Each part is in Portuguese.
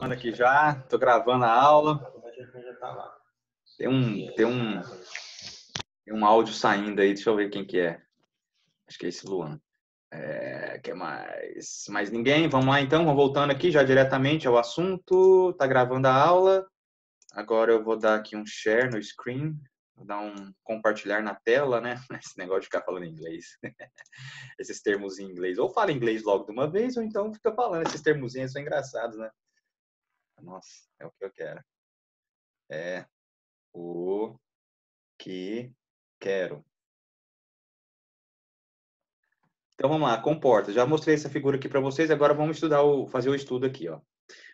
Aqui já, tô gravando a aula. Tem um áudio saindo aí, deixa eu ver quem que é. Acho que é esse Luan. Que mais ninguém? Vamos lá então, vamos voltando aqui já diretamente ao assunto. Tá gravando a aula. Agora eu vou dar aqui um share no screen. Vou dar um compartilhar na tela, né? Esse negócio de ficar falando inglês. Esses termos em inglês. Ou fala inglês logo de uma vez, ou então fica falando. Esses termozinhos são engraçados, né? Nossa, é o que eu quero. É o que quero. Então vamos lá, comporta. Já mostrei essa figura aqui para vocês, agora vamos fazer o estudo aqui, ó.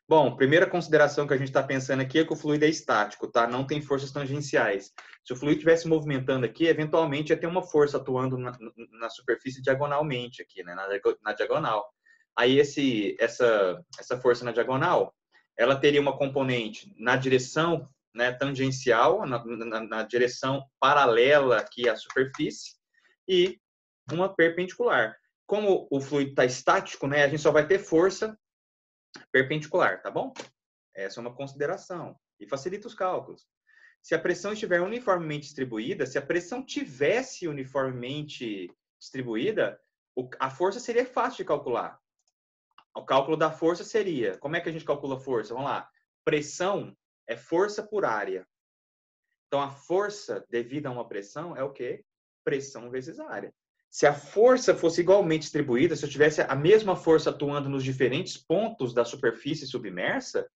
Bom, primeira consideração que a gente está pensando aqui é que o fluido é estático, tá? Não tem forças tangenciais. Se o fluido estivesse movimentando aqui, eventualmente ia ter uma força atuando na superfície diagonalmente aqui, né? Na diagonal. Aí essa força na diagonal, ela teria uma componente na direção, né, tangencial, na direção paralela aqui à superfície, e uma perpendicular. Como o fluido está estático, né, a gente só vai ter força perpendicular, tá bom? Essa é uma consideração e facilita os cálculos. Se a pressão estiver uniformemente distribuída, se a pressão tivesse uniformemente distribuída, a força seria fácil de calcular. O cálculo da força seria, como é que a gente calcula a força? Vamos lá. Pressão é força por área. Então, a força devida a uma pressão é o quê? Pressão vezes área. Se a força fosse igualmente distribuída, se eu tivesse a mesma força atuando nos diferentes pontos da superfície submersa,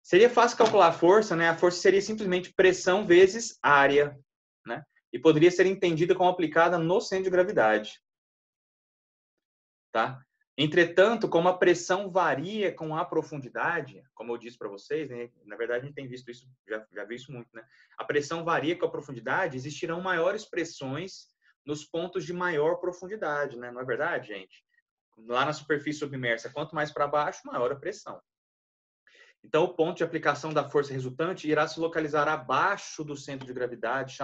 seria fácil calcular a força, né? A força seria simplesmente pressão vezes área, né? E poderia ser entendida como aplicada no centro de gravidade, tá? Entretanto, como a pressão varia com a profundidade, como eu disse para vocês, né? Na verdade a gente tem visto isso, já viu isso muito, né? A pressão varia com a profundidade, existirão maiores pressões nos pontos de maior profundidade, né? Não é verdade, gente? Lá na superfície submersa, quanto mais para baixo, maior a pressão. Então, o ponto de aplicação da força resultante irá se localizar abaixo do centro de gravidade,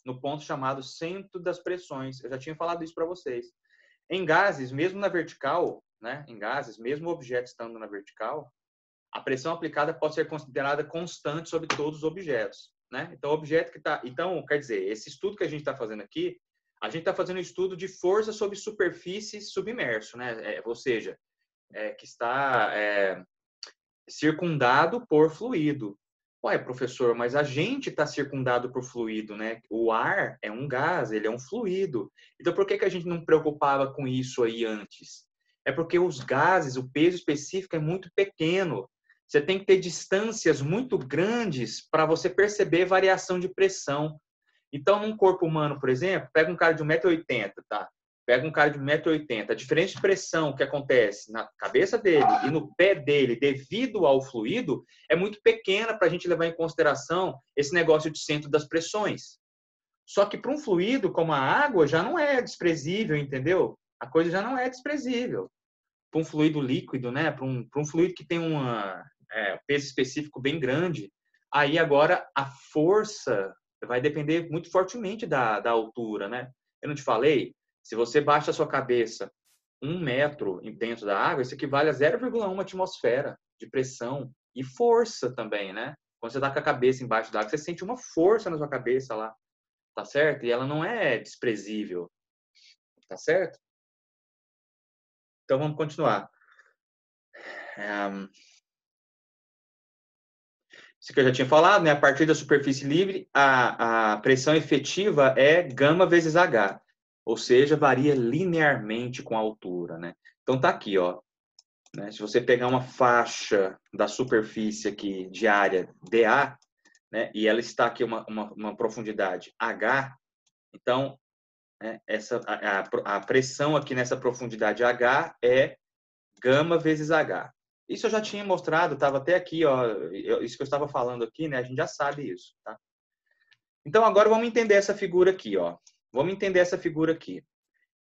no ponto chamado centro das pressões. Eu já tinha falado isso para vocês. Em gases, mesmo na vertical, né? Em gases, mesmo o objeto estando na vertical, a pressão aplicada pode ser considerada constante sobre todos os objetos, né? Então, o objeto que está, então, quer dizer, esse estudo que a gente está fazendo aqui, a gente está fazendo um estudo de força sobre superfície submerso, né? Ou seja, que está circundado por fluido. Ué, professor, mas a gente está circundado por fluido, né? O ar é um gás, ele é um fluido. Então, por que a gente não preocupava com isso aí antes? É porque os gases, o peso específico é muito pequeno. Você tem que ter distâncias muito grandes para você perceber variação de pressão. Então, num corpo humano, por exemplo, pega um cara de 1,80 m, tá? Pega um cara de 1,80 m. A diferença de pressão que acontece na cabeça dele e no pé dele, devido ao fluido, é muito pequena para a gente levar em consideração esse negócio de centro das pressões. Só que para um fluido como a água já não é desprezível, entendeu? A coisa já não é desprezível. Para um fluido líquido, né? Para um fluido que tem um peso específico bem grande, aí agora a força vai depender muito fortemente da altura, né? Eu não te falei? Se você baixa a sua cabeça 1 metro dentro da água, isso equivale a 0,1 atmosfera de pressão e força também, né? Quando você está com a cabeça embaixo da água, você sente uma força na sua cabeça lá, tá certo? E ela não é desprezível, tá certo? Então vamos continuar. Isso que eu já tinha falado, né? A partir da superfície livre, a pressão efetiva é gama vezes H, ou seja, varia linearmente com a altura, né? Então tá aqui, ó. Né? Se você pegar uma faixa da superfície aqui de área dA, né? E ela está aqui uma profundidade H, então né, a pressão aqui nessa profundidade H é gama vezes H. Isso eu já tinha mostrado, estava até aqui, ó, isso que eu estava falando aqui, né? A gente já sabe isso, tá? Então agora vamos entender essa figura aqui, ó. Vamos entender essa figura aqui.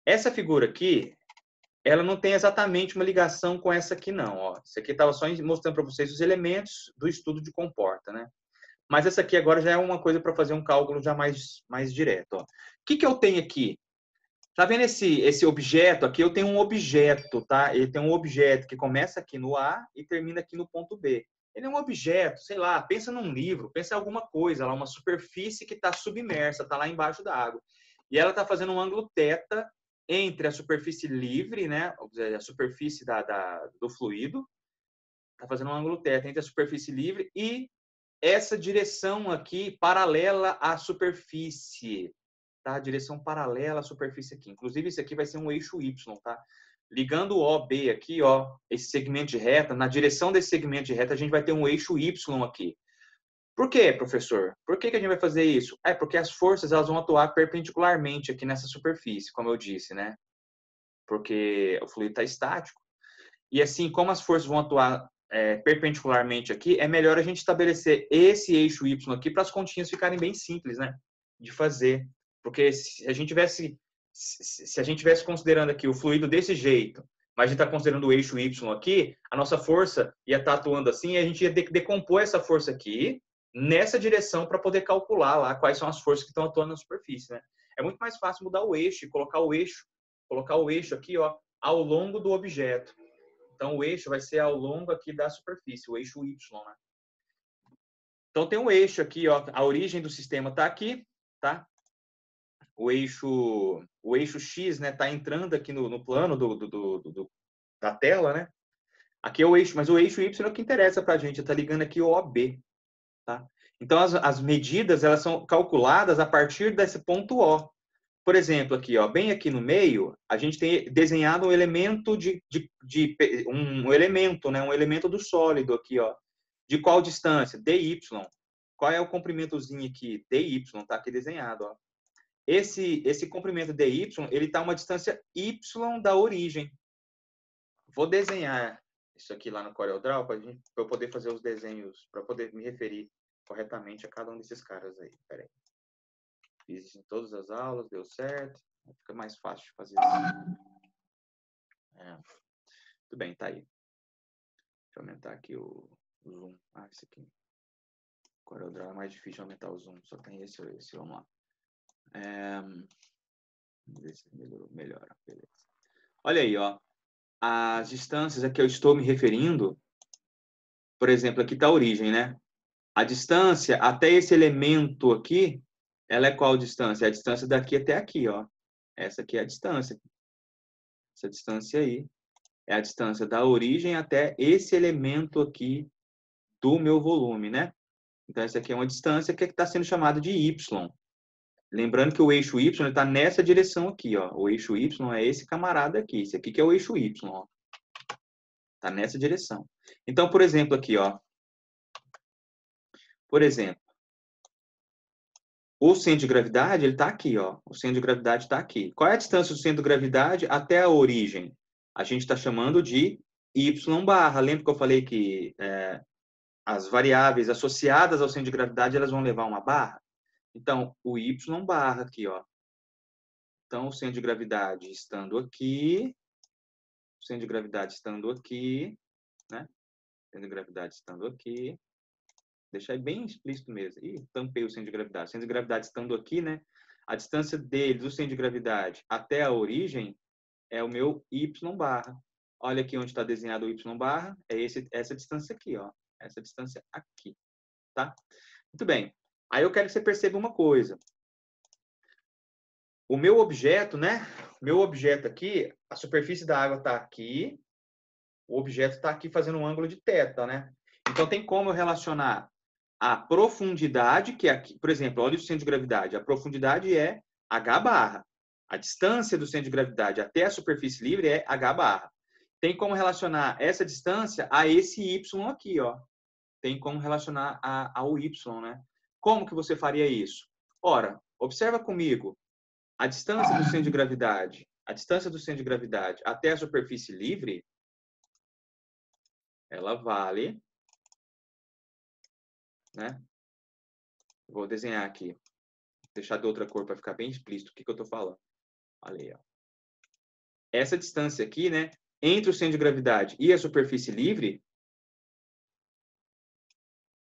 Essa figura aqui, ela não tem exatamente uma ligação com essa aqui não, ó. Isso aqui estava só mostrando para vocês os elementos do estudo de comporta, né? Mas essa aqui agora já é uma coisa para fazer um cálculo já mais direto, ó. O que eu tenho aqui? Tá vendo esse objeto aqui? Eu tenho um objeto, tá? Ele tem um objeto que começa aqui no A e termina aqui no ponto B. Ele é um objeto, sei lá, pensa num livro, pensa em alguma coisa, lá uma superfície que está submersa, está lá embaixo da água. E ela está fazendo um ângulo θ entre a superfície livre, né? A superfície do fluido, está fazendo um ângulo θ entre a superfície livre e essa direção aqui paralela à superfície. Tá? Direção paralela à superfície aqui. Inclusive, isso aqui vai ser um eixo Y, tá? Ligando o OB aqui, ó, esse segmento de reta, na direção desse segmento de reta, a gente vai ter um eixo Y aqui. Por quê, professor? Por que a gente vai fazer isso? É porque as forças elas vão atuar perpendicularmente aqui nessa superfície, como eu disse, né? Porque o fluido está estático. E assim, como as forças vão atuar perpendicularmente aqui, é melhor a gente estabelecer esse eixo Y aqui para as continhas ficarem bem simples, né? De fazer. Porque se a gente tivesse considerando aqui o fluido desse jeito, mas a gente está considerando o eixo Y aqui, a nossa força ia estar atuando assim e a gente ia decompor essa força aqui nessa direção para poder calcular lá quais são as forças que estão atuando na superfície, né? É muito mais fácil mudar o eixo e colocar o eixo aqui, ó, ao longo do objeto. Então, o eixo vai ser ao longo aqui da superfície, o eixo Y, né? Então, tem um eixo aqui, ó, a origem do sistema está aqui, tá? O eixo X, né, tá entrando aqui no plano da tela, né? Aqui é o eixo, mas o eixo Y é o que interessa para a gente, está ligando aqui o OB, tá? Então, as medidas, elas são calculadas a partir desse ponto O. Por exemplo, aqui, ó, bem aqui no meio, a gente tem desenhado um elemento um elemento, né, um elemento do sólido aqui, ó. De qual distância? dy. Qual é o comprimentozinho aqui? dy, tá aqui desenhado, ó. Esse comprimento dy, ele está a uma distância y da origem. Vou desenhar isso aqui lá no CorelDRAW para eu poder fazer os desenhos, para poder me referir corretamente a cada um desses caras aí. Pera aí. Fiz isso em todas as aulas, deu certo. Fica mais fácil de fazer assim. Tudo bem, tá aí. Deixa eu aumentar aqui o zoom. Ah, esse aqui. CorelDRAW é mais difícil de aumentar o zoom. Só tem esse ou esse. Vamos lá. Vamos ver se melhora. Beleza. Olha aí, ó. As distâncias a que eu estou me referindo, por exemplo, aqui está a origem, né? A distância até esse elemento aqui, ela é qual distância? É a distância daqui até aqui, ó. Essa aqui é a distância. Essa distância aí é a distância da origem até esse elemento aqui do meu volume, né? Então, essa aqui é uma distância que está sendo chamada de Y. Lembrando que o eixo Y está nessa direção aqui, ó. O eixo Y é esse camarada aqui. Esse aqui que é o eixo Y, ó. Está nessa direção. Então, por exemplo, aqui, ó. Por exemplo, o centro de gravidade, ele está aqui, ó. O centro de gravidade está aqui. Qual é a distância do centro de gravidade até a origem? A gente está chamando de y barra. Lembra que eu falei que as variáveis associadas ao centro de gravidade, elas vão levar uma barra? Então, o y barra aqui, ó. Então, o centro de gravidade estando aqui, o centro de gravidade estando aqui, né? O centro de gravidade estando aqui. Deixar bem explícito mesmo. Ih, tampei o centro de gravidade. O centro de gravidade estando aqui, né? A distância dele, do centro de gravidade até a origem, é o meu y barra. Olha aqui onde está desenhado o y barra. É essa distância aqui, ó. Essa distância aqui, tá? Muito bem. Aí eu quero que você perceba uma coisa. O meu objeto, né? O meu objeto aqui, a superfície da água está aqui. O objeto está aqui fazendo um ângulo de θ, né? Então, tem como eu relacionar a profundidade, que é aqui, por exemplo, olha o centro de gravidade. A profundidade é h barra. A distância do centro de gravidade até a superfície livre é h barra. Tem como relacionar essa distância a esse y aqui, ó. Tem como relacionar ao y, né? Como que você faria isso? Ora, observa comigo. A distância do centro de gravidade, até a superfície livre, ela vale, né? Vou desenhar aqui. Deixar de outra cor para ficar bem explícito o que eu estou falando. Olha aí, ó. Essa distância aqui, né, entre o centro de gravidade e a superfície livre,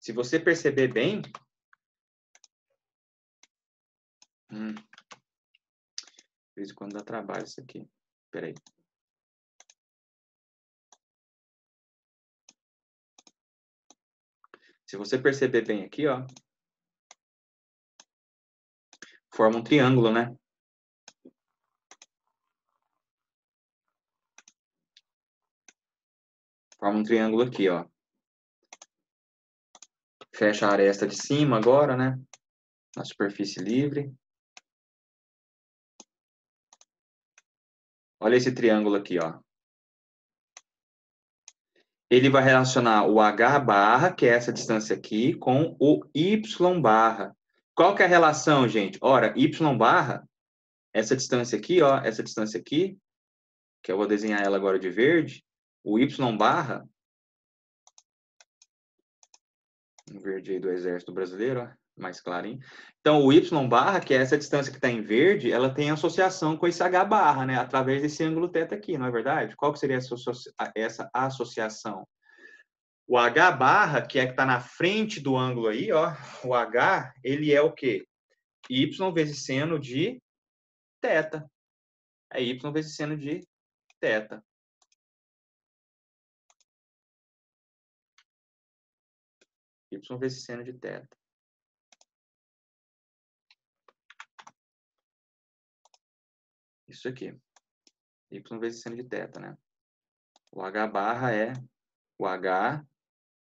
se você perceber bem, De vez em quando dá trabalho isso aqui. Espera aí. Se você perceber bem aqui, ó, forma um triângulo, né? Forma um triângulo aqui, ó. Fecha a aresta de cima agora, né? Na superfície livre. Olha esse triângulo aqui, ó. Ele vai relacionar o H barra, que é essa distância aqui, com o Y barra. Qual que é a relação, gente? Ora, Y barra, essa distância aqui, ó, essa distância aqui, que eu vou desenhar ela agora de verde, o Y barra, um verde aí do Exército Brasileiro, ó, mais clarinho. Então, o Y barra, que é essa distância que está em verde, ela tem associação com esse H barra, né? Através desse ângulo θ aqui, não é verdade? Qual que seria essa associação? O H barra, que é que está na frente do ângulo aí, ó, o H, ele é o quê? Y vezes seno de θ. É Y vezes seno de θ. Y vezes seno de θ. Isso aqui. Y vezes seno de θ, né? O H barra o H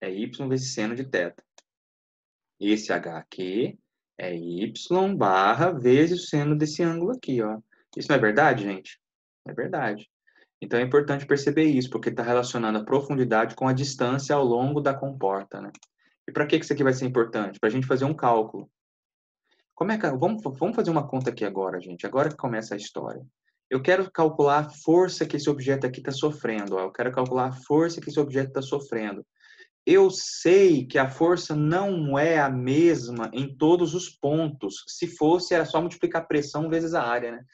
é Y vezes seno de θ. Esse H aqui é Y barra vezes o seno desse ângulo aqui, ó. Isso não é verdade, gente? É verdade. Então é importante perceber isso, porque está relacionando a profundidade com a distância ao longo da comporta, né? E para que isso aqui vai ser importante? Para a gente fazer um cálculo. Como é que vamos fazer uma conta aqui agora, gente? Agora que começa a história. Eu quero calcular a força que esse objeto aqui está sofrendo. Ó. Eu quero calcular a força que esse objeto está sofrendo. Eu sei que a força não é a mesma em todos os pontos. Se fosse, era só multiplicar a pressão vezes a área, né?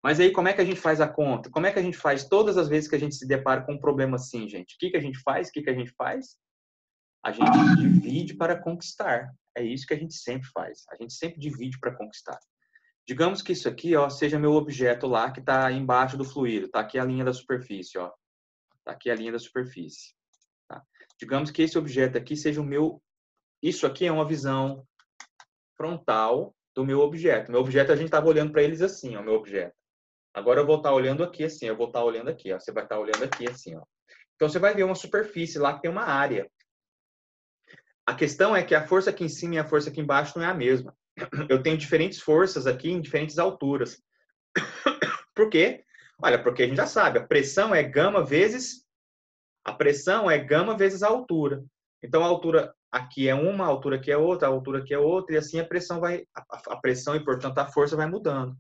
Mas aí, como é que a gente faz a conta? Como é que a gente faz todas as vezes que a gente se depara com um problema assim, gente? O que a gente faz? O que a gente faz? A gente divide para conquistar. É isso que a gente sempre faz. A gente sempre divide para conquistar. Digamos que isso aqui, ó, seja meu objeto lá que está embaixo do fluido. Está aqui a linha da superfície, ó. Está aqui a linha da superfície. Tá? Digamos que esse objeto aqui seja o meu... Isso aqui é uma visão frontal do meu objeto. Meu objeto, a gente estava olhando para eles assim, ó, meu objeto. Agora eu vou estar olhando aqui assim, eu vou estar olhando aqui, ó. Você vai estar olhando aqui assim, ó. Então você vai ver uma superfície lá que tem uma área. A questão é que a força aqui em cima e a força aqui embaixo não é a mesma. Eu tenho diferentes forças aqui em diferentes alturas. Por quê? Olha, porque a gente já sabe, a pressão é gama vezes a altura. Então a altura aqui é uma, a altura aqui é outra, a altura aqui é outra, e assim a pressão a pressão e portanto a força vai mudando,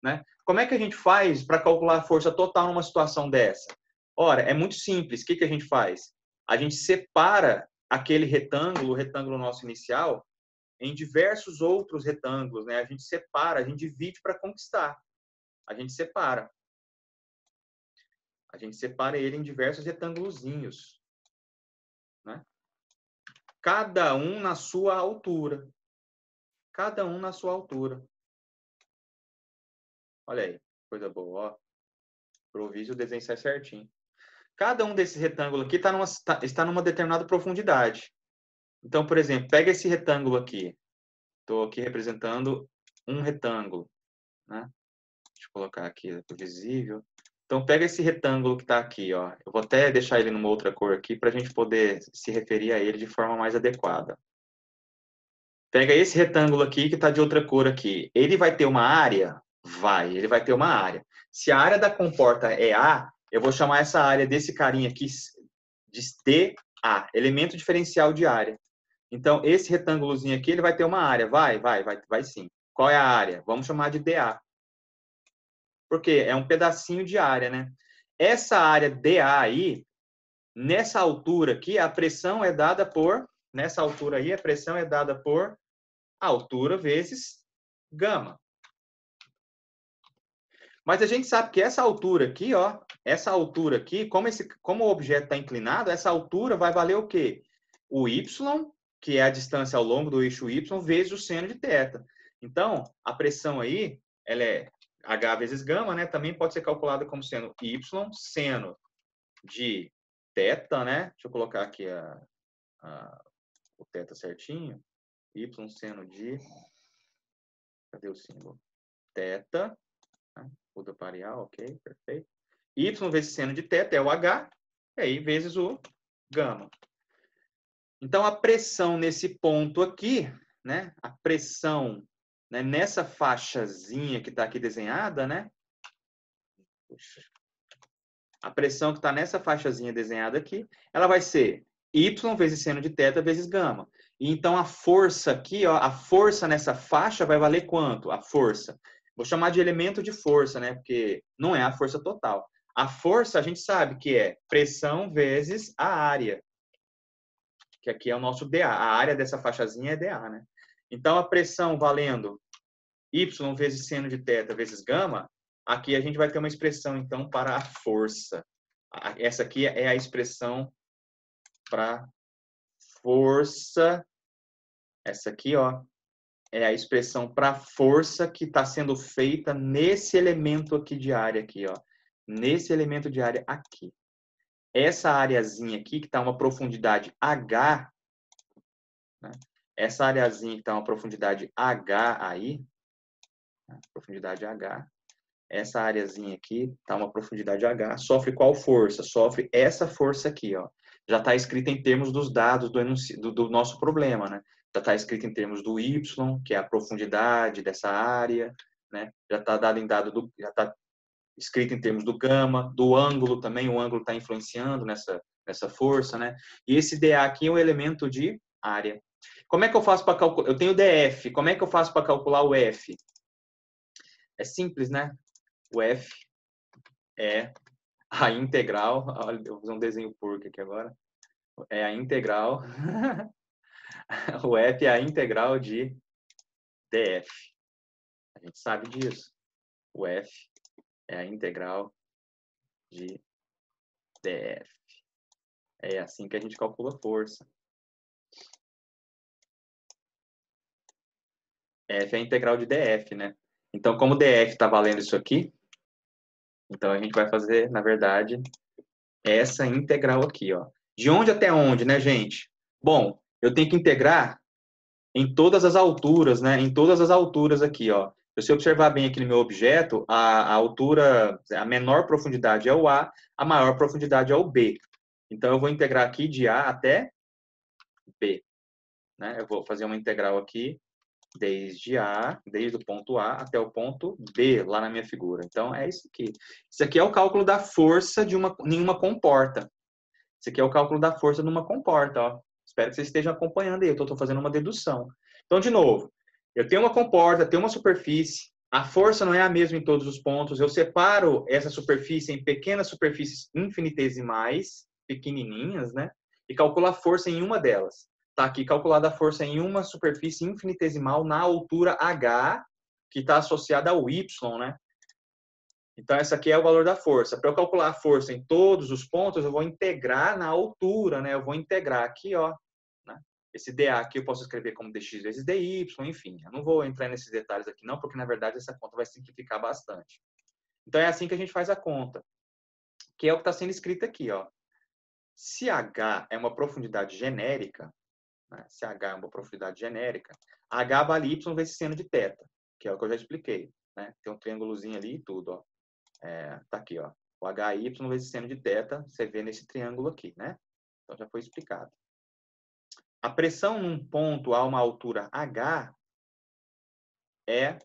né? Como é que a gente faz para calcular a força total numa situação dessa? Ora, é muito simples. O que a gente faz? A gente separa aquele retângulo, o retângulo nosso inicial, em diversos outros retângulos, né? A gente separa, a gente divide para conquistar. A gente separa. A gente separa ele em diversos retângulozinhos, né? Cada um na sua altura. Cada um na sua altura. Olha aí, coisa boa, ó. Improviso, o desenho sai certinho. Cada um desses retângulos aqui está numa determinada profundidade. Então, por exemplo, pega esse retângulo aqui. Estou aqui representando um retângulo, né? Deixa eu colocar aqui visível. Então, pega esse retângulo que está aqui, ó. Eu vou até deixar ele numa outra cor aqui para a gente poder se referir a ele de forma mais adequada. Pega esse retângulo aqui que está de outra cor aqui. Ele vai ter uma área? Vai, ele vai ter uma área. Se a área da comporta é A, eu vou chamar essa área desse carinha aqui de TA, elemento diferencial de área. Então, esse retângulozinho aqui, ele vai ter uma área. Vai sim. Qual é a área? Vamos chamar de DA. Por quê? É um pedacinho de área, né? Essa área DA aí, nessa altura aqui, a pressão é dada por... Nessa altura aí, a pressão é dada por altura vezes gama. Mas a gente sabe que essa altura aqui, ó, essa altura aqui, como o objeto está inclinado, essa altura vai valer o quê? O Y, que é a distância ao longo do eixo Y, vezes o seno de θ. Então, a pressão aí, ela é H vezes gama, né? Também pode ser calculada como sendo y seno de θ, né? Deixa eu colocar aqui o θ certinho. Y seno de... Cadê o símbolo? Θ. Né? Muda pareal, ok, perfeito. Y vezes seno de θ é o H, e aí vezes o gama. Então, a pressão nesse ponto aqui, né? A pressão, né, nessa faixazinha que está aqui desenhada, né? Puxa. A pressão que está nessa faixazinha desenhada aqui, ela vai ser Y vezes seno de θ vezes gama. E então, a força aqui, ó, a força nessa faixa vai valer quanto? A força. Vou chamar de elemento de força, né? Porque não é a força total. A força, a gente sabe que é pressão vezes a área. Que aqui é o nosso dA. A área dessa faixazinha é dA, né? Então, a pressão valendo Y vezes seno de θ vezes gama, aqui a gente vai ter uma expressão, então, para a força. Essa aqui é a expressão para força. Essa aqui, ó, é a expressão para força que está sendo feita nesse elemento aqui de área aqui, ó. Nesse elemento de área aqui. Essa areazinha aqui, que está uma profundidade H, né? Essa areazinha que está uma profundidade H aí, né? Profundidade H, essa areazinha aqui está uma profundidade H, sofre qual força? Sofre essa força aqui, ó. Já está escrita em termos dos dados do nosso problema, né? Já está escrito em termos do Y, que é a profundidade dessa área, né? Já está dado em já está escrito em termos do gama, do ângulo também, o ângulo está influenciando nessa força, né? E esse dA aqui é um elemento de área. Como é que eu faço para calcular? Eu tenho DF, como é que eu faço para calcular o F? É simples, né? O F é a integral, olha, eu vou fazer um desenho porco aqui agora, é a integral, o F é a integral de DF. A gente sabe disso. O F é a integral de DF. É assim que a gente calcula a força. F é a integral de DF, né? Então, como DF está valendo isso aqui, então a gente vai fazer, na verdade, essa integral aqui, ó. De onde até onde, né, gente? Bom, eu tenho que integrar em todas as alturas, né? Em todas as alturas aqui, ó. Se você observar bem aqui no meu objeto, a altura, a menor profundidade é o A maior profundidade é o B. Então, eu vou integrar aqui de A até B. Né? Eu vou fazer uma integral aqui desde o ponto A até o ponto B, lá na minha figura. Então, é isso aqui. Isso aqui é o cálculo da força de nenhuma comporta. Isso aqui é o cálculo da força numa comporta, ó. Espero que vocês estejam acompanhando aí. Eu estou fazendo uma dedução. Então, de novo, eu tenho uma comporta, tenho uma superfície. A força não é a mesma em todos os pontos. Eu separo essa superfície em pequenas superfícies infinitesimais, pequenininhas, né? E calculo a força em uma delas. Está aqui calculada a força em uma superfície infinitesimal na altura H, que está associada ao Y, né? Então, essa aqui é o valor da força. Para eu calcular a força em todos os pontos, eu vou integrar na altura, né? Eu vou integrar aqui, ó. Né? Esse dA aqui eu posso escrever como dx vezes dy, enfim. Eu não vou entrar nesses detalhes aqui não, porque, na verdade, essa conta vai simplificar bastante. Então, é assim que a gente faz a conta, que é o que está sendo escrito aqui, ó. Se H é uma profundidade genérica, né? Se H é uma profundidade genérica, H vale y vezes seno de θ, que é o que eu já expliquei. Né? Tem um triângulozinho ali e tudo, ó. Tá aqui, ó. O HY vezes seno de θ, você vê nesse triângulo aqui, né? Então, já foi explicado. A pressão num ponto a uma altura H é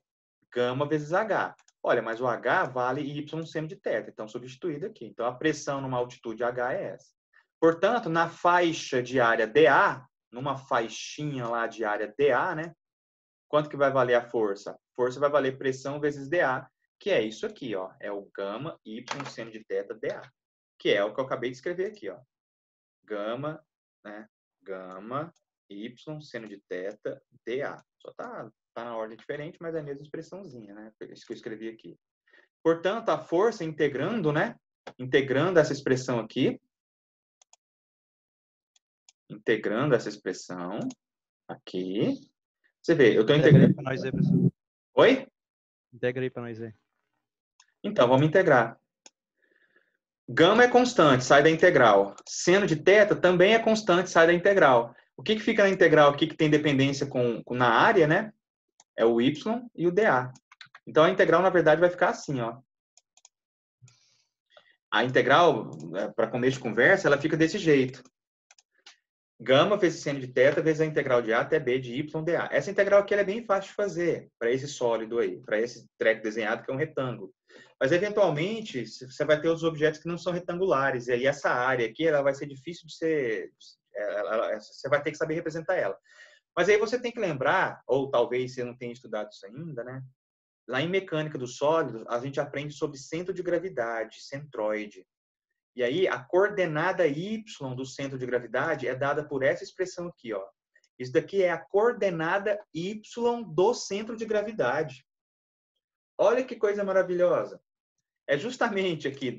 gama vezes H. Olha, mas o H vale Y seno de θ, então substituído aqui. Então, a pressão numa altitude H é essa. Portanto, na faixa de área DA, numa faixinha lá de área DA, né? Quanto que vai valer a força? Força vai valer pressão vezes dA, que é isso aqui, ó. É o gama y seno de θ dA, que é o que eu acabei de escrever aqui, ó. Gama, né? Gama y seno de θ dA. Só tá na ordem diferente, mas é a mesma expressãozinha, né? Isso que eu escrevi aqui. Portanto, a força integrando, né? Integrando essa expressão aqui. Integrando essa expressão aqui. Você vê, eu estou integrando. Integra aí para nós ver, professor. Oi? Integra aí para nós ver. Então, vamos integrar. Gama é constante, sai da integral. Seno de θ também é constante, sai da integral. O que fica na integral aqui que tem dependência na área, né? É o y e o dA. Então, a integral, na verdade, vai ficar assim, ó. A integral, para começo de conversa, ela fica desse jeito. Gama vezes seno de θ vezes a integral de A até B de y dA. Essa integral aqui é bem fácil de fazer para esse sólido aí, para esse treco desenhado que é um retângulo. Mas, eventualmente, você vai ter os objetos que não são retangulares. E aí, essa área aqui, ela vai ser difícil de ser... Você vai ter que saber representar ela. Mas aí você tem que lembrar, ou talvez você não tenha estudado isso ainda, né? Lá em mecânica dos sólidos, a gente aprende sobre centro de gravidade, centroide. E aí, a coordenada y do centro de gravidade é dada por essa expressão aqui, ó. Isso daqui é a coordenada y do centro de gravidade. Olha que coisa maravilhosa. É justamente aqui,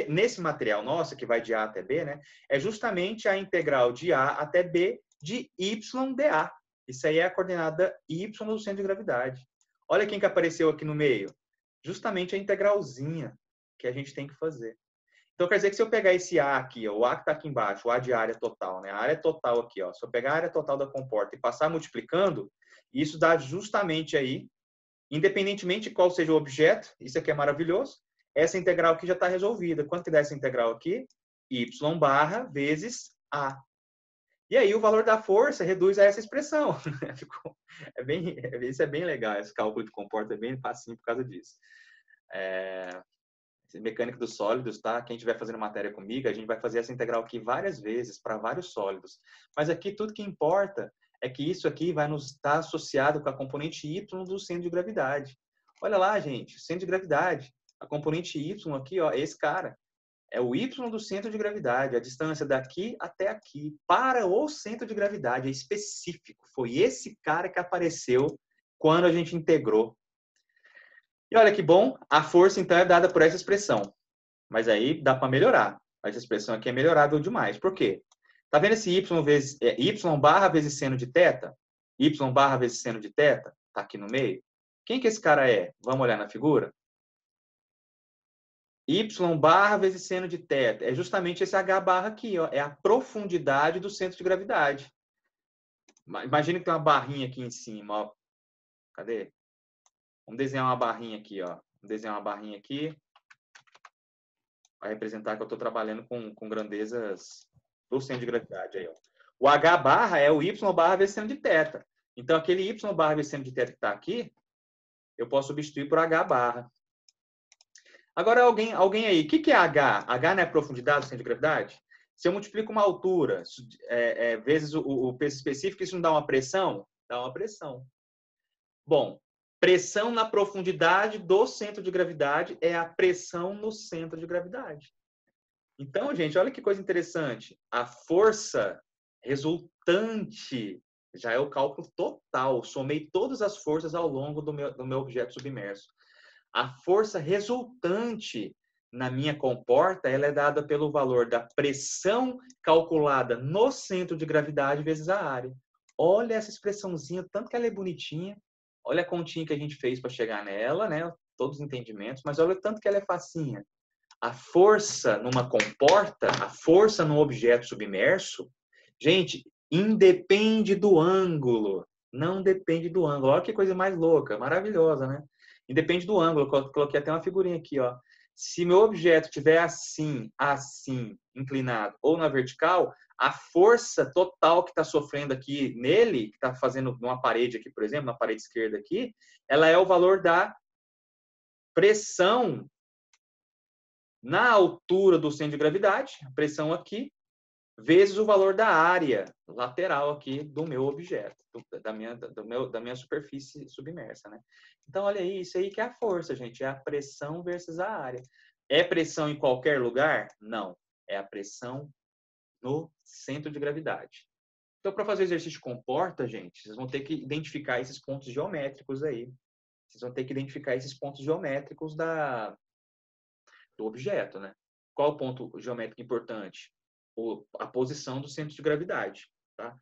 nesse material nosso, que vai de A até B, né? É justamente a integral de A até B de y dA. Isso aí é a coordenada y do centro de gravidade. Olha quem que apareceu aqui no meio. Justamente a integralzinha que a gente tem que fazer. Então, quer dizer que se eu pegar esse A aqui, ó, o A que está aqui embaixo, o A de área total, né? A área total aqui, ó. Se eu pegar a área total da comporta e passar multiplicando, isso dá justamente aí, independentemente de qual seja o objeto, isso aqui é maravilhoso, essa integral aqui já está resolvida. Quanto que dá essa integral aqui? Y barra vezes A. E aí o valor da força reduz a essa expressão. Isso é bem legal, esse cálculo de comporta é bem facinho por causa disso. Mecânica dos sólidos, tá? Quem estiver fazendo matéria comigo, a gente vai fazer essa integral aqui várias vezes para vários sólidos. Mas aqui tudo que importa é que isso aqui vai nos estar associado com a componente y do centro de gravidade. Olha lá, gente, centro de gravidade. A componente y aqui, ó, é esse cara. É o y do centro de gravidade, a distância daqui até aqui, para o centro de gravidade, é específico. Foi esse cara que apareceu quando a gente integrou. E olha que bom, a força então é dada por essa expressão. Mas aí dá para melhorar. Essa expressão aqui é melhorável demais. Por quê? Tá vendo esse y barra vezes seno de θ? Y barra vezes seno de θ? Tá aqui no meio. Quem que esse cara é? Vamos olhar na figura? Y barra vezes seno de θ. É justamente esse H barra aqui, ó. É a profundidade do centro de gravidade. Imagina que tem uma barrinha aqui em cima, ó. Cadê? Vamos desenhar uma barrinha aqui, ó. Vamos desenhar uma barrinha aqui. Vai representar que eu estou trabalhando com grandezas do centro de gravidade. Aí, ó. O H barra é o Y barra vezes seno de θ. Então, aquele Y barra vezes seno de θ que está aqui, eu posso substituir por H barra. Agora, alguém aí, o que é H? H não é a profundidade do centro de gravidade? Se eu multiplico uma altura vezes o peso específico, isso não dá uma pressão? Dá uma pressão. Bom, pressão na profundidade do centro de gravidade é a pressão no centro de gravidade. Então, gente, olha que coisa interessante. A força resultante já é o cálculo total. Somei todas as forças ao longo do meu objeto submerso. A força resultante na minha comporta, ela é dada pelo valor da pressão calculada no centro de gravidade vezes a área. Olha essa expressãozinha, tanto que ela é bonitinha. Olha a continha que a gente fez para chegar nela, né? Todos os entendimentos, mas olha o tanto que ela é facinha. A força numa comporta, a força num objeto submerso, gente, independe do ângulo. Não depende do ângulo. Olha que coisa mais louca, maravilhosa, né? Independe do ângulo. Eu coloquei até uma figurinha aqui, ó. Se meu objeto estiver assim, assim, inclinado ou na vertical, a força total que está sofrendo aqui nele, que está fazendo numa parede aqui, por exemplo, na parede esquerda aqui, ela é o valor da pressão na altura do centro de gravidade, a pressão aqui, vezes o valor da área lateral aqui do meu objeto, da minha superfície submersa, né? Então, olha aí, isso aí que é a força, gente, é a pressão versus a área. É pressão em qualquer lugar? Não. É a pressão no centro de gravidade. Então, para fazer o exercício de comporta, gente, vocês vão ter que identificar esses pontos geométricos aí. Vocês vão ter que identificar esses pontos geométricos do objeto, né? Qual o ponto geométrico importante? A posição do centro de gravidade, tá?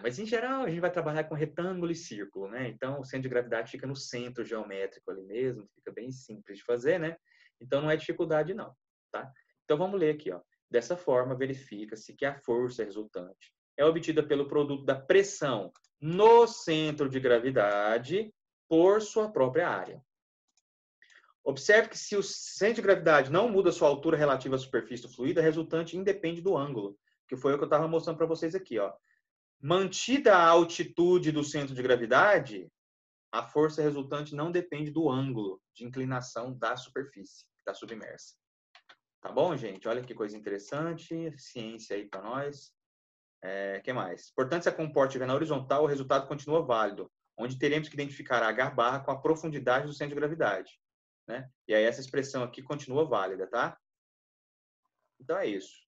Mas em geral a gente vai trabalhar com retângulo e círculo, né? Então o centro de gravidade fica no centro geométrico ali mesmo, fica bem simples de fazer, né? Então, não é dificuldade, não. Tá? Então, vamos ler aqui. Ó. Dessa forma, verifica-se que a força resultante é obtida pelo produto da pressão no centro de gravidade por sua própria área. Observe que se o centro de gravidade não muda sua altura relativa à superfície do fluido, a resultante independe do ângulo, que foi o que eu estava mostrando para vocês aqui. Ó. Mantida a altitude do centro de gravidade, a força resultante não depende do ângulo de inclinação da superfície que está submersa. Tá bom, gente? Olha que coisa interessante. Ciência aí para nós. Que mais? Portanto, se a comporta estiver na horizontal, o resultado continua válido, onde teremos que identificar a H barra com a profundidade do centro de gravidade. Né? E aí essa expressão aqui continua válida, tá? Então é isso.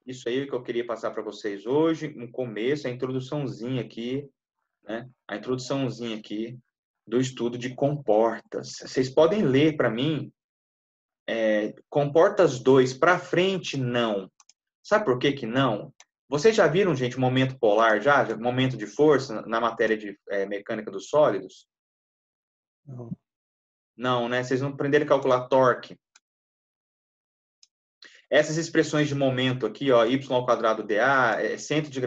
Isso aí que eu queria passar para vocês hoje, no começo, a introduçãozinha aqui, né? A introduçãozinha aqui do estudo de comportas. Vocês podem ler para mim, comportas 2 para frente, não. Sabe por que que não? Vocês já viram, gente, momento polar, já? Momento de força na matéria de mecânica dos sólidos? Não. Não, né? Vocês não aprenderam a calcular torque. Essas expressões de momento aqui, ó, y ao quadrado dA, centro de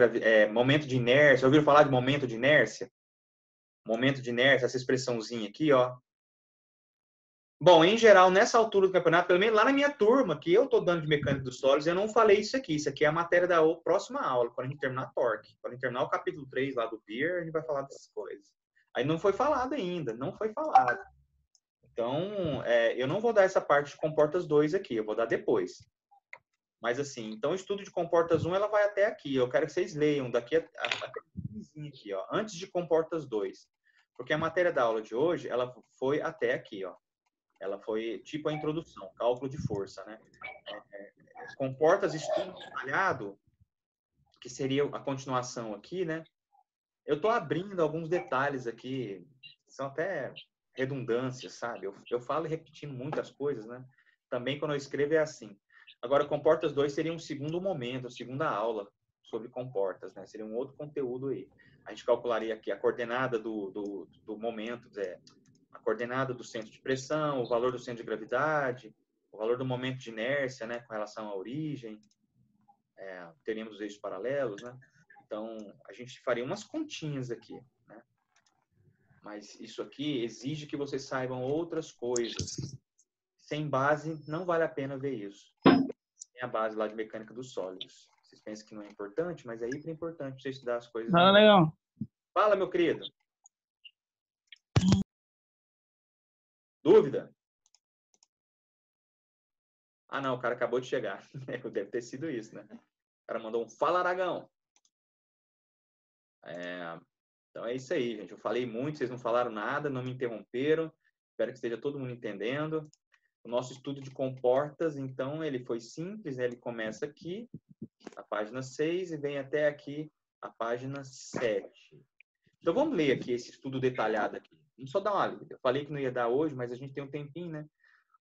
momento de inércia. Ouviram falar de momento de inércia? Momento de inércia, essa expressãozinha aqui, ó. Bom, em geral, nessa altura do campeonato, pelo menos lá na minha turma, que eu estou dando de mecânica dos sólidos, eu não falei isso aqui. Isso aqui é a matéria da próxima aula, quando a gente terminar torque. Quando a gente terminar o capítulo 3 lá do PIR, a gente vai falar dessas coisas. Aí não foi falado ainda, não foi falado. Então, eu não vou dar essa parte de comportas 2 aqui, eu vou dar depois. Mas assim, então o estudo de comportas 1, ela vai até aqui. Eu quero que vocês leiam daqui até aqui, ó, antes de comportas 2. Porque a matéria da aula de hoje, ela foi até aqui, ó. Ela foi tipo a introdução, cálculo de força, né? Comportas estudo detalhado, que seria a continuação aqui, né? Eu estou abrindo alguns detalhes aqui, são até redundâncias, sabe? Eu falo repetindo muitas coisas, né? Também quando eu escrevo é assim. Agora, comportas 2 seria um segundo momento, segunda aula sobre comportas, né? Seria um outro conteúdo aí. A gente calcularia aqui a coordenada do momento, a coordenada do centro de pressão, o valor do centro de gravidade, o valor do momento de inércia, né, com relação à origem, teríamos os eixos paralelos, né? Então, a gente faria umas continhas aqui, né? Mas isso aqui exige que vocês saibam outras coisas. Sem base, não vale a pena ver isso. Tem a base lá de mecânica dos sólidos. Vocês pensam que não é importante, mas é hiper importante para você estudar as coisas. Fala, legal. Fala, meu querido. Dúvida? Ah, não, o cara acabou de chegar. Deve ter sido isso, né? O cara mandou um fala, Aragão. Então é isso aí, gente. Eu falei muito, vocês não falaram nada, não me interromperam. Espero que esteja todo mundo entendendo. O nosso estudo de comportas, então, ele foi simples, né? Ele começa aqui, na página 6, e vem até aqui, a página 7. Então, vamos ler aqui esse estudo detalhado aqui. Vamos só dar uma lida. Eu falei que não ia dar hoje, mas a gente tem um tempinho, né?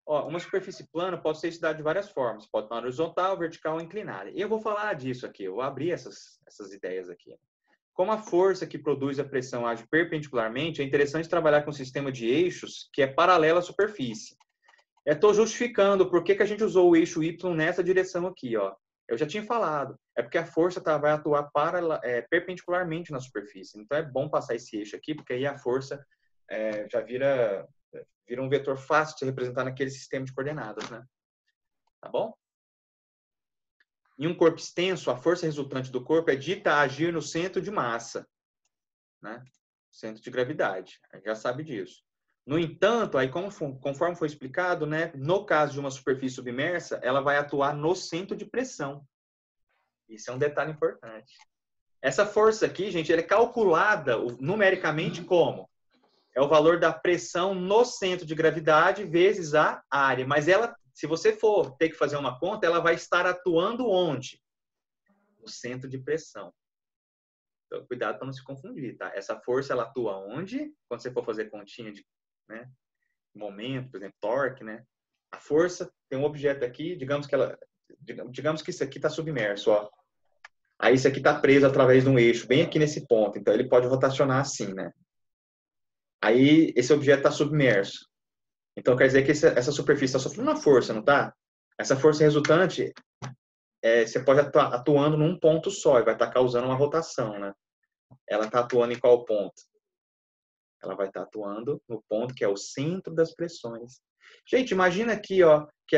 Ó, uma superfície plana pode ser estudada de várias formas. Pode estar horizontal, vertical ou inclinada. E eu vou falar disso aqui. Eu vou abrir essas ideias aqui. Como a força que produz a pressão age perpendicularmente, é interessante trabalhar com um sistema de eixos que é paralelo à superfície. Eu estou justificando por que a gente usou o eixo Y nessa direção aqui, ó. Eu já tinha falado. É porque a força vai atuar perpendicularmente na superfície. Então é bom passar esse eixo aqui, porque aí a força já vira um vetor fácil de representar naquele sistema de coordenadas, né? Tá bom? Em um corpo extenso, a força resultante do corpo é dita a agir no centro de massa, né? Centro de gravidade. A gente já sabe disso. No entanto, aí conforme foi explicado, né, no caso de uma superfície submersa, ela vai atuar no centro de pressão. Isso é um detalhe importante. Essa força aqui, gente, ela é calculada numericamente como? É o valor da pressão no centro de gravidade vezes a área. Mas ela, se você for ter que fazer uma conta, ela vai estar atuando onde? No centro de pressão. Então, cuidado para não se confundir, tá? Essa força, ela atua onde? Quando você for fazer continha de, né, momento, por exemplo, torque, né? A força tem um objeto aqui, digamos que isso aqui está submerso, ó. Aí isso aqui está preso através de um eixo, bem aqui nesse ponto. Então, ele pode rotacionar assim, né? Aí, esse objeto está submerso. Então, quer dizer que essa superfície está sofrendo uma força, não está? Essa força resultante, você pode estar atuando num ponto só e vai estar causando uma rotação, né? Ela está atuando em qual ponto? Ela vai estar atuando no ponto que é o centro das pressões. Gente, imagina aqui, ó, que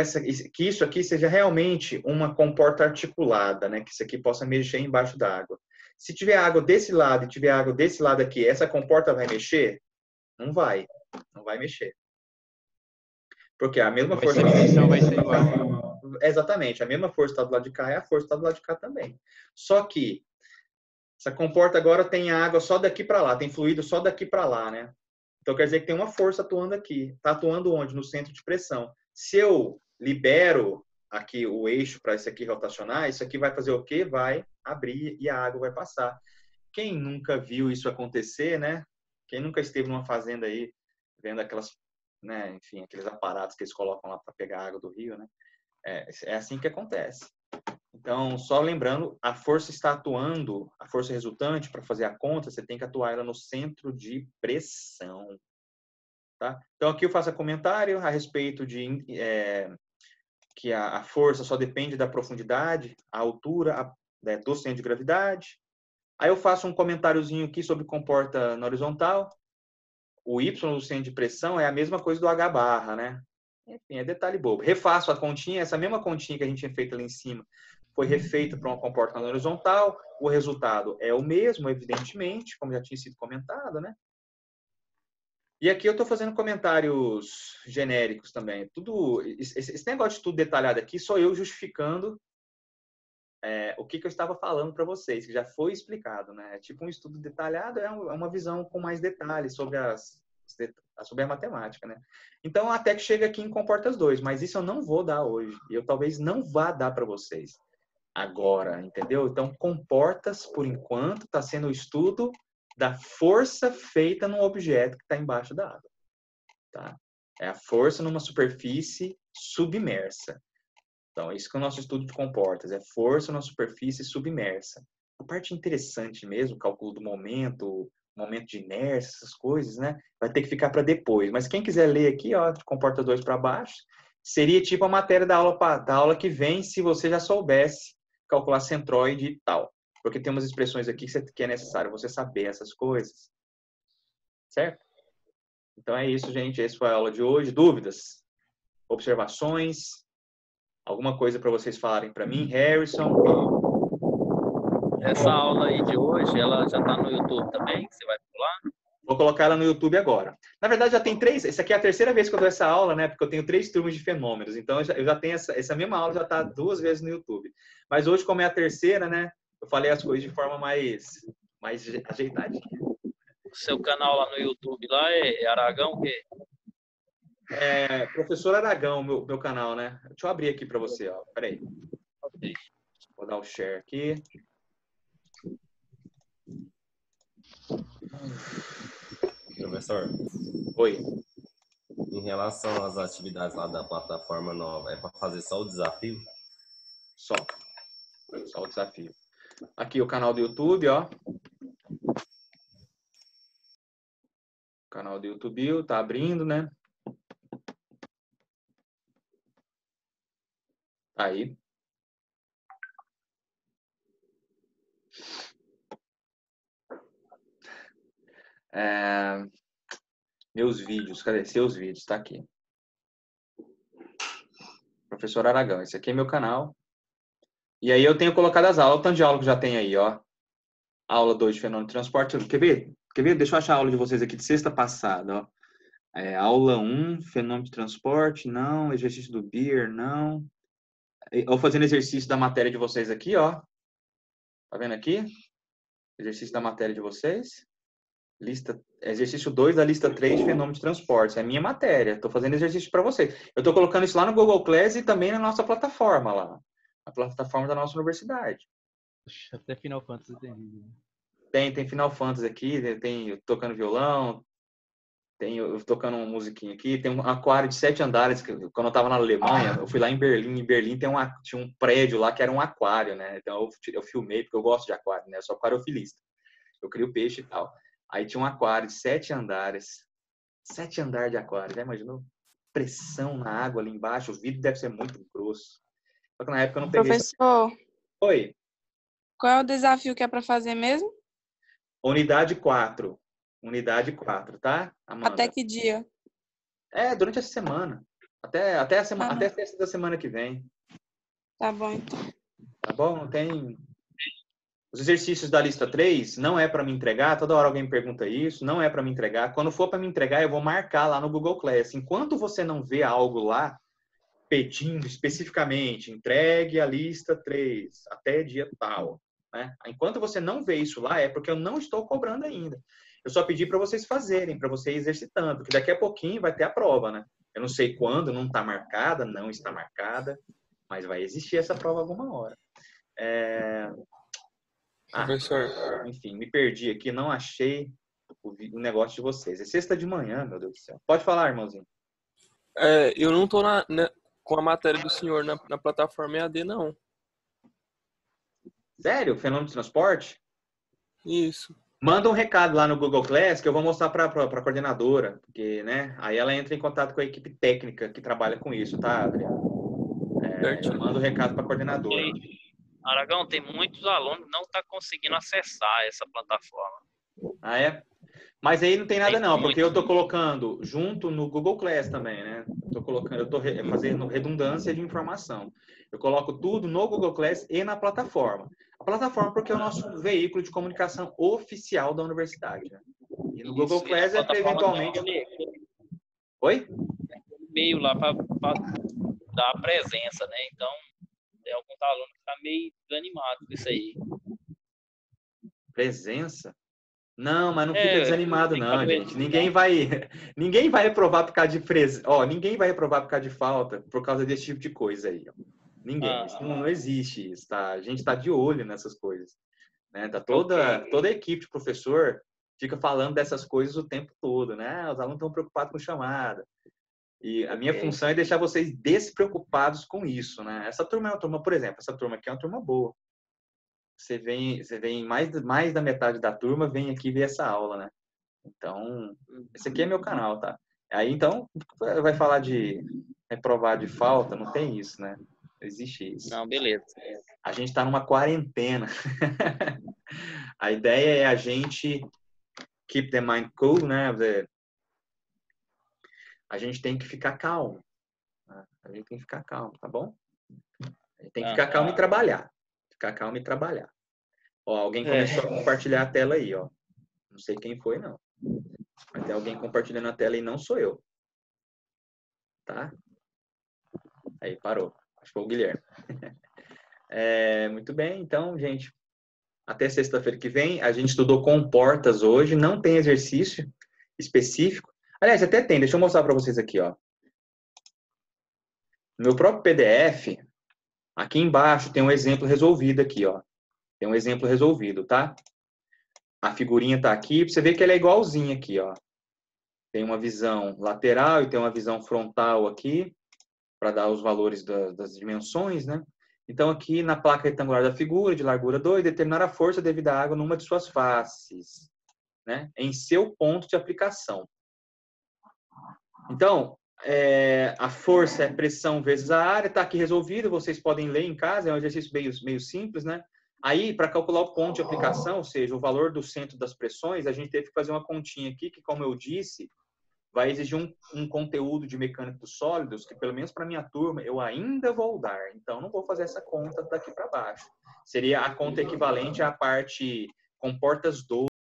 isso aqui seja realmente uma comporta articulada, né? Que isso aqui possa mexer embaixo da água. Se tiver água desse lado e tiver água desse lado aqui, essa comporta vai mexer? Não vai. Não vai mexer. Porque a mesma força... A tensão vai ser igual. Exatamente. A mesma força que está do lado de cá é a força que está do lado de cá também. Só que essa comporta agora tem água só daqui para lá, tem fluido só daqui para lá, né? Então quer dizer que tem uma força atuando aqui. Está atuando onde? No centro de pressão. Se eu libero aqui o eixo para isso aqui rotacionar, isso aqui vai fazer o quê? Vai abrir e a água vai passar. Quem nunca viu isso acontecer, né? Quem nunca esteve numa fazenda aí, vendo aquelas, né, enfim, aqueles aparatos que eles colocam lá para pegar a água do rio, né? É assim que acontece. Então, só lembrando, a força está atuando, a força resultante, para fazer a conta, você tem que atuar ela no centro de pressão. Tá? Então, aqui eu faço comentário a respeito de que a força só depende da profundidade, a altura do centro de gravidade. Aí eu faço um comentáriozinho aqui sobre comporta na horizontal. O Y do centro de pressão é a mesma coisa do H barra, né? Enfim, é detalhe bobo. Refaço a continha, essa mesma continha que a gente tinha feito ali em cima foi refeita para uma comporta na horizontal. O resultado é o mesmo, evidentemente, como já tinha sido comentado, né? E aqui eu estou fazendo comentários genéricos também. Tudo esse negócio de tudo detalhado aqui, sou eu justificando o que eu estava falando para vocês, que já foi explicado, né? Tipo um estudo detalhado é uma visão com mais detalhes sobre sobre a matemática, né? Então, até que chega aqui em Comportas 2, mas isso eu não vou dar hoje. E eu talvez não vá dar para vocês agora, entendeu? Então, Comportas, por enquanto, está sendo o estudo da força feita num objeto que está embaixo da água. Tá? É a força numa superfície submersa. Então, é isso que o nosso estudo de comportas, é força numa superfície submersa. A parte interessante mesmo, cálculo do momento de inércia, essas coisas, né? Vai ter que ficar para depois. Mas quem quiser ler aqui, ó, de comporta 2 para baixo, seria tipo a matéria da aula que vem, se você já soubesse calcular centroide e tal. Porque tem umas expressões aqui que é necessário você saber essas coisas. Certo? Então é isso, gente. Essa foi a aula de hoje. Dúvidas? Observações? Alguma coisa para vocês falarem para mim? Harrison? Essa aula aí de hoje, ela já está no YouTube também? Você vai pular? Vou colocar ela no YouTube agora. Na verdade, já tem 3. Essa aqui é a terceira vez que eu dou essa aula, né? Porque eu tenho 3 turmas de fenômenos. Então, eu já tenho essa mesma aula, já está 2 vezes no YouTube. Mas hoje, como é a terceira, né? Eu falei as coisas de forma mais ajeitadinha. O seu canal lá no YouTube lá é Aragão o quê? Professor Aragão, meu canal, né? Deixa eu abrir aqui para você, ó. Peraí. Okay. Vou dar o share aqui. Professor. Oi. Em relação às atividades lá da plataforma nova, é para fazer só o desafio? Só o desafio. Aqui o canal do YouTube, ó. O canal do YouTube tá abrindo, né? Aí. Meus vídeos, cadê? Seus vídeos, tá aqui. Professor Aragão, esse aqui é meu canal. E aí eu tenho colocado as aulas, o tanto de aula que já tem aí, ó. Aula 2 de fenômeno de transporte. Quer ver? Deixa eu achar a aula de vocês aqui de sexta passada, ó. Aula 1, fenômeno de transporte, não. Exercício do Beer, não. Eu fazendo exercício da matéria de vocês aqui, ó. Tá vendo aqui? Exercício da matéria de vocês. Exercício 2 da lista 3 de fenômeno de transporte. É a minha matéria. Estou fazendo exercício para vocês. Eu estou colocando isso lá no Google Class e também na nossa plataforma lá. A plataforma da nossa universidade. Até Final Fantasy tem vídeo. Tem Final Fantasy aqui, tem eu tocando violão, tem eu tocando uma musiquinha aqui, tem um aquário de 7 andares, que quando eu estava na Alemanha, eu fui lá em Berlim tinha um prédio lá que era um aquário, né? Então eu filmei, porque eu gosto de aquário, né? Eu sou aquariofilista. Eu crio peixe e tal. Aí tinha um aquário de 7 andares. 7 andares de aquário, já imaginou? pressão na água ali embaixo, o vidro deve ser muito grosso. Só que na época eu não peguei Professor, Oi, qual é o desafio que é para fazer mesmo? unidade 4. Unidade 4, tá, Amanda? Até que dia? Durante essa semana. Até a semana, Ah, até a sexta da semana que vem. tá bom, então. Tá bom? Não tem... Os exercícios da lista 3 não é para me entregar. Toda hora alguém me pergunta isso. Não é para me entregar. Quando for para me entregar, eu vou marcar lá no Google Class. Enquanto você não vê algo lá pedindo especificamente, entregue a lista 3 até dia tal, né? Enquanto você não vê isso lá, é porque eu não estou cobrando ainda. Eu só pedi para vocês fazerem, para você ir exercitando, porque daqui a pouquinho vai ter a prova, né? Eu não sei quando, não está marcada, não está marcada, mas vai existir essa prova alguma hora. Professor, Enfim, me perdi aqui, não achei o negócio de vocês. É sexta de manhã, meu Deus do céu. Pode falar, irmãozinho. eu não tô com a matéria do senhor na plataforma EAD, não. Sério? Fenômeno de transporte? Isso. Manda um recado lá no Google Class que eu vou mostrar para a coordenadora, porque, né? Aí ela entra em contato com a equipe técnica que trabalha com isso, tá, Adriano? Eu Certinho. mando o recado para a coordenadora. Aragão, tem muitos alunos que não estão conseguindo acessar essa plataforma. Ah, é? Mas aí não tem nada Tem não, porque muito. eu tô colocando junto no Google Class também, né? Eu tô fazendo redundância de informação. Eu coloco tudo no Google Class e na plataforma. A plataforma porque é o nosso veículo de comunicação oficial da universidade, né? E no Google Isso, Class é para eventualmente... Oi? Meio lá para dar a presença, né? Então, tem alguns alunos que estão meio desanimados com isso aí. Presença? Não, mas não fica desanimado tem não, que gente. Ninguém vai reprovar por causa de ninguém vai reprovar por causa de falta por causa desse tipo de coisa aí. Ó. Ninguém. Isso não existe isso, tá? A gente está de olho nessas coisas, né? Tá toda a equipe de professor fica falando dessas coisas o tempo todo, né? Os alunos estão preocupados com chamada. E a minha função é deixar vocês despreocupados com isso, né? Essa turma é uma turma, por exemplo, essa turma aqui é uma turma boa. Você vem mais da metade da turma vem aqui ver essa aula, né? Então, esse aqui é meu canal, tá? Aí, então, vai falar de reprovar de falta, não tem isso, né? Não existe isso. Não, beleza. A gente tá numa quarentena. A ideia é a gente keep the mind cool, né? A gente tem que ficar calmo. A gente tem que ficar calmo, tá bom? A gente tem que ficar calmo e trabalhar. Ficar calmo e trabalhar. Ó, alguém começou a compartilhar a tela aí, ó. Não sei quem foi, não. Mas tem alguém compartilhando a tela e não sou eu. Tá? Aí, parou. Acho que foi o Guilherme. Muito bem. Então, gente, até sexta-feira que vem. A gente estudou comportas hoje. Não tem exercício específico. Aliás, até tem. Deixa eu mostrar para vocês aqui, ó. No meu próprio PDF, aqui embaixo tem um exemplo resolvido aqui, ó. Tem um exemplo resolvido, tá? A figurinha tá aqui, pra você ver que ela é igualzinha aqui, ó. Tem uma visão lateral e tem uma visão frontal aqui, para dar os valores das dimensões, né? Então, aqui na placa retangular da figura, de largura 2, determinar a força devida à água numa de suas faces, né? Em seu ponto de aplicação. Então, a força é pressão vezes a área, tá aqui resolvido, vocês podem ler em casa, é um exercício meio simples, né? Aí, para calcular o ponto de aplicação, ou seja, o valor do centro das pressões, a gente teve que fazer uma continha aqui, que, como eu disse, vai exigir um conteúdo de mecânica dos sólidos, que pelo menos para minha turma, eu ainda vou dar. Então, não vou fazer essa conta daqui para baixo. Seria a conta equivalente à parte comportas 12,